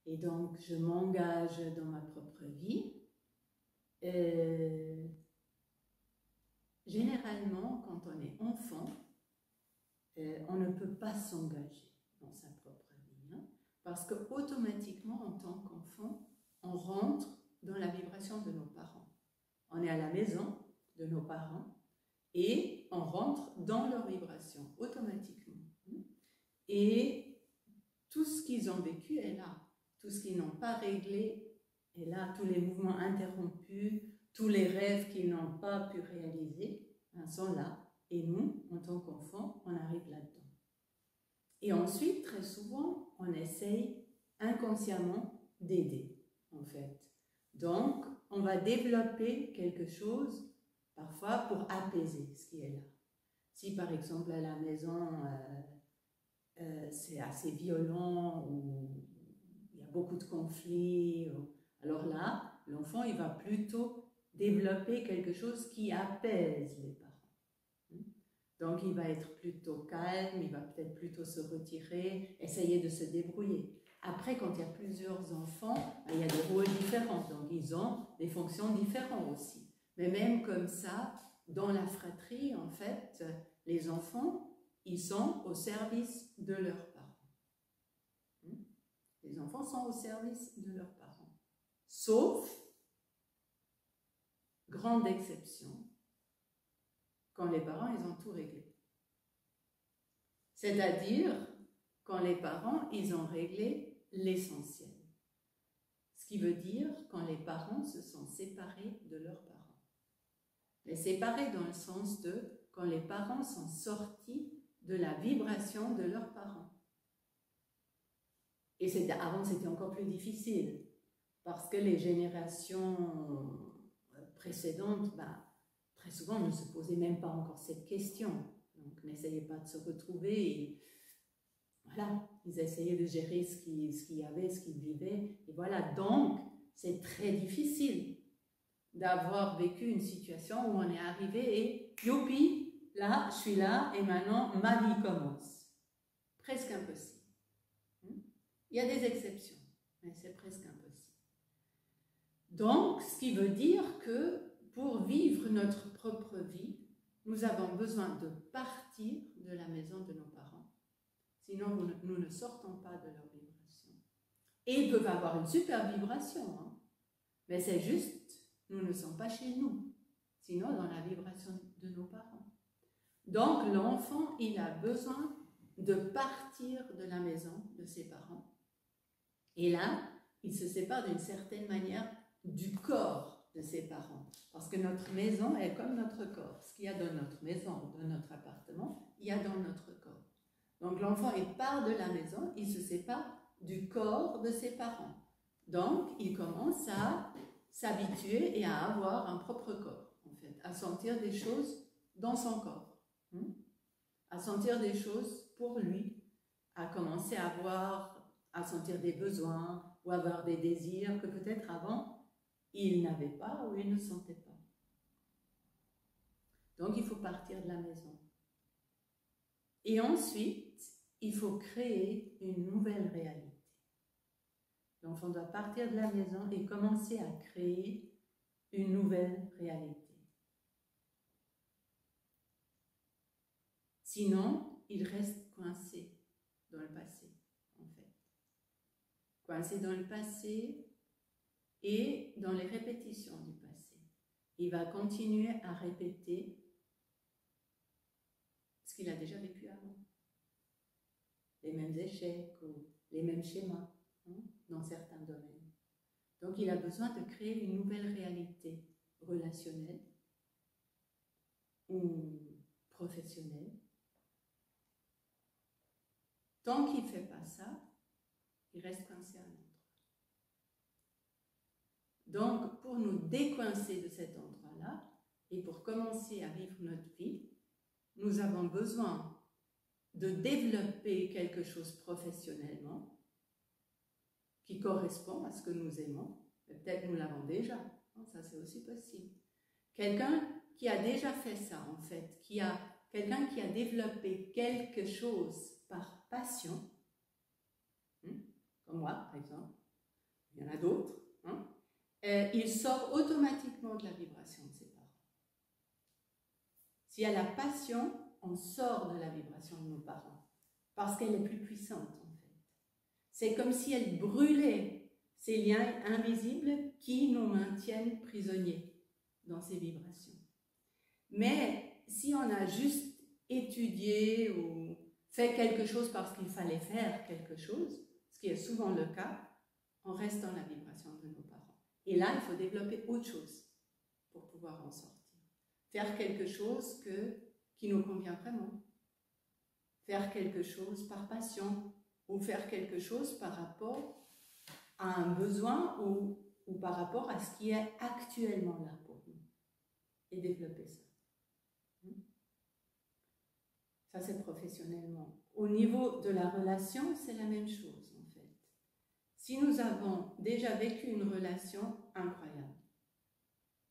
Et donc, je m'engage dans ma propre vie. Généralement, quand on est enfant, on ne peut pas s'engager dans sa propre vie, hein, parce qu'automatiquement, en tant qu'enfant, on rentre dans la vibration de nos parents. On est à la maison de nos parents et on rentre dans leur vibration automatiquement. Et tout ce qu'ils ont vécu est là. Tout ce qu'ils n'ont pas réglé est là. Tous les mouvements interrompus, tous les rêves qu'ils n'ont pas pu réaliser, hein, sont là. Et nous, en tant qu'enfants, on arrive là-dedans. Et ensuite, très souvent, on essaye inconsciemment d'aider, en fait. Donc, on va développer quelque chose, parfois, pour apaiser ce qui est là. Si, par exemple, à la maison, c'est assez violent ou il y a beaucoup de conflits, alors là, l'enfant, il va plutôt développer quelque chose qui apaise les parents. Donc, il va être plutôt calme, il va peut-être plutôt se retirer, essayer de se débrouiller. Après, quand il y a plusieurs enfants, il y a des rôles différents, donc ils ont des fonctions différentes aussi. Mais même comme ça, dans la fratrie, en fait, les enfants, ils sont au service de leurs parents. Les enfants sont au service de leurs parents. Sauf, grande exception, quand les parents, ils ont tout réglé. C'est-à-dire, quand les parents, ils ont réglé l'essentiel. Ce qui veut dire quand les parents se sont séparés de leurs parents. Mais séparés dans le sens de quand les parents sont sortis de la vibration de leurs parents. Et avant, c'était encore plus difficile, parce que les générations précédentes, très souvent, ne se posaient même pas encore cette question. Donc, n'essayaient pas de se retrouver. Et voilà, ils essayaient de gérer ce qu'il y avait, ce qu'ils vivaient. Et voilà, donc, c'est très difficile d'avoir vécu une situation où on est arrivé et youpi, là, je suis là et maintenant, ma vie commence. Presque impossible. Il y a des exceptions, mais c'est presque impossible. Donc, ce qui veut dire que pour vivre notre propre vie, nous avons besoin de partir de la maison de nos parents. Sinon, nous ne sortons pas de leur vibration. Et ils peuvent avoir une super vibration, hein, mais c'est juste, nous ne sommes pas chez nous, sinon dans la vibration de nos parents. Donc, l'enfant, il a besoin de partir de la maison de ses parents. Et là, il se sépare d'une certaine manière du corps de ses parents. Parce que notre maison est comme notre corps. Ce qu'il y a dans notre maison, dans notre appartement, il y a dans notre corps. Donc l'enfant, il part de la maison, il se sépare du corps de ses parents. Donc, il commence à s'habituer et à avoir un propre corps, en fait, à sentir des choses dans son corps, à sentir des choses pour lui, à commencer à sentir des besoins ou avoir des désirs que peut-être avant, il n'avait pas ou il ne sentait pas. Donc, il faut partir de la maison. Et ensuite, il faut créer une nouvelle réalité. L'enfant doit partir de la maison et commencer à créer une nouvelle réalité. Sinon, il reste coincé dans le passé, en fait. Coincé dans le passé et dans les répétitions du passé. Il va continuer à répéter ce qu'il a déjà vécu avant. Les mêmes échecs ou les mêmes schémas, dans certains domaines. Donc, il a besoin de créer une nouvelle réalité relationnelle ou professionnelle. Tant qu'il ne fait pas ça, il reste coincé à un endroit. Donc, pour nous décoincer de cet endroit-là et pour commencer à vivre notre vie, nous avons besoin de développer quelque chose professionnellement qui correspond à ce que nous aimons. Peut-être nous l'avons déjà, ça c'est aussi possible. Quelqu'un qui a déjà fait ça, en fait, quelqu'un qui a développé quelque chose par passion, comme moi, par exemple, il y en a d'autres, hein, il sort automatiquement de la vibration de ses parents. S'il y a la passion, on sort de la vibration de nos parents, parce qu'elle est plus puissante en fait. C'est comme si elle brûlait ces liens invisibles qui nous maintiennent prisonniers dans ces vibrations. Mais si on a juste étudié ou fait quelque chose parce qu'il fallait faire quelque chose, ce qui est souvent le cas, on reste dans la vibration de nos parents. Et là, il faut développer autre chose pour pouvoir en sortir. Faire quelque chose qui nous convient vraiment. Faire quelque chose par passion ou faire quelque chose par rapport à un besoin ou par rapport à ce qui est actuellement là pour nous. Et développer ça. Ça, c'est professionnellement. Au niveau de la relation, c'est la même chose, en fait. Si nous avons déjà vécu une relation incroyable,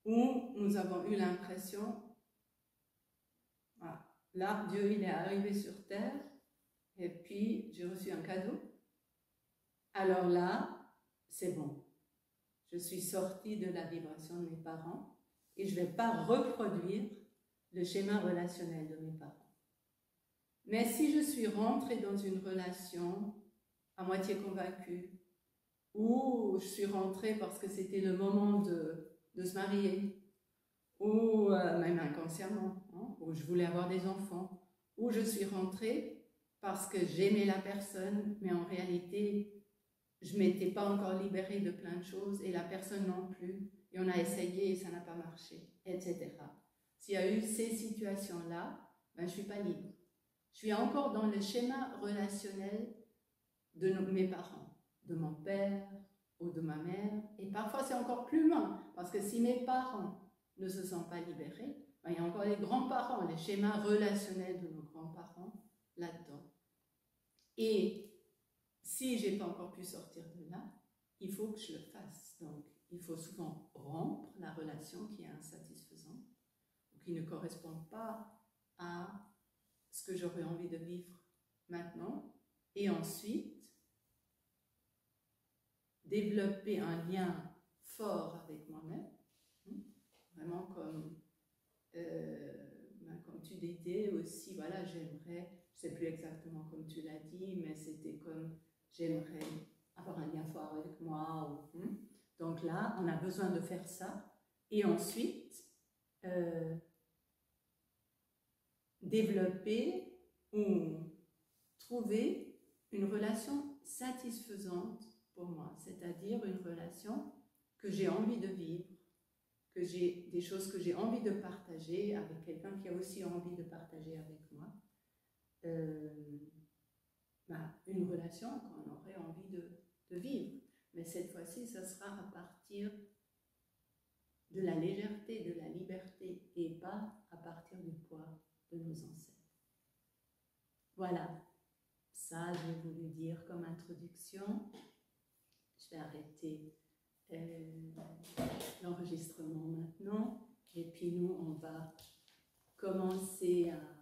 où nous avons eu l'impression, ah, là, Dieu, il est arrivé sur terre, et puis j'ai reçu un cadeau, alors là, c'est bon. Je suis sortie de la vibration de mes parents, et je ne vais pas reproduire le schéma relationnel de mes parents. Mais si je suis rentrée dans une relation à moitié convaincue, ou je suis rentrée parce que c'était le moment de se marier, ou même inconsciemment, hein, où je voulais avoir des enfants, ou je suis rentrée parce que j'aimais la personne, mais en réalité, je ne m'étais pas encore libérée de plein de choses, et la personne non plus, et on a essayé et ça n'a pas marché, etc. S'il y a eu ces situations-là, ben, je ne suis pas libre. Je suis encore dans le schéma relationnel de mes parents, de mon père ou de ma mère. Et parfois, c'est encore plus loin, parce que si mes parents ne se sont pas libérés, ben, il y a encore les grands-parents, les schémas relationnels de nos grands-parents là-dedans. Et si je n'ai pas encore pu sortir de là, il faut que je le fasse. Donc, il faut souvent rompre la relation qui est insatisfaisante, ou qui ne correspond pas à ce que j'aurais envie de vivre maintenant, et ensuite développer un lien fort avec moi-même, vraiment comme tu disais aussi, voilà, j'aimerais, je ne sais plus exactement comme tu l'as dit, mais c'était comme j'aimerais avoir un lien fort avec moi. Donc là, on a besoin de faire ça, et ensuite développer ou trouver une relation satisfaisante pour moi, c'est-à-dire une relation que j'ai envie de vivre, que j'ai des choses que j'ai envie de partager avec quelqu'un qui a aussi envie de partager avec moi. Une relation qu'on aurait envie de vivre. Mais cette fois-ci, ça sera à partir de la légèreté, de la liberté, et pas à partir du poids de nos ancêtres. Voilà, ça j'ai voulu dire comme introduction. Je vais arrêter l'enregistrement maintenant, et puis nous on va commencer à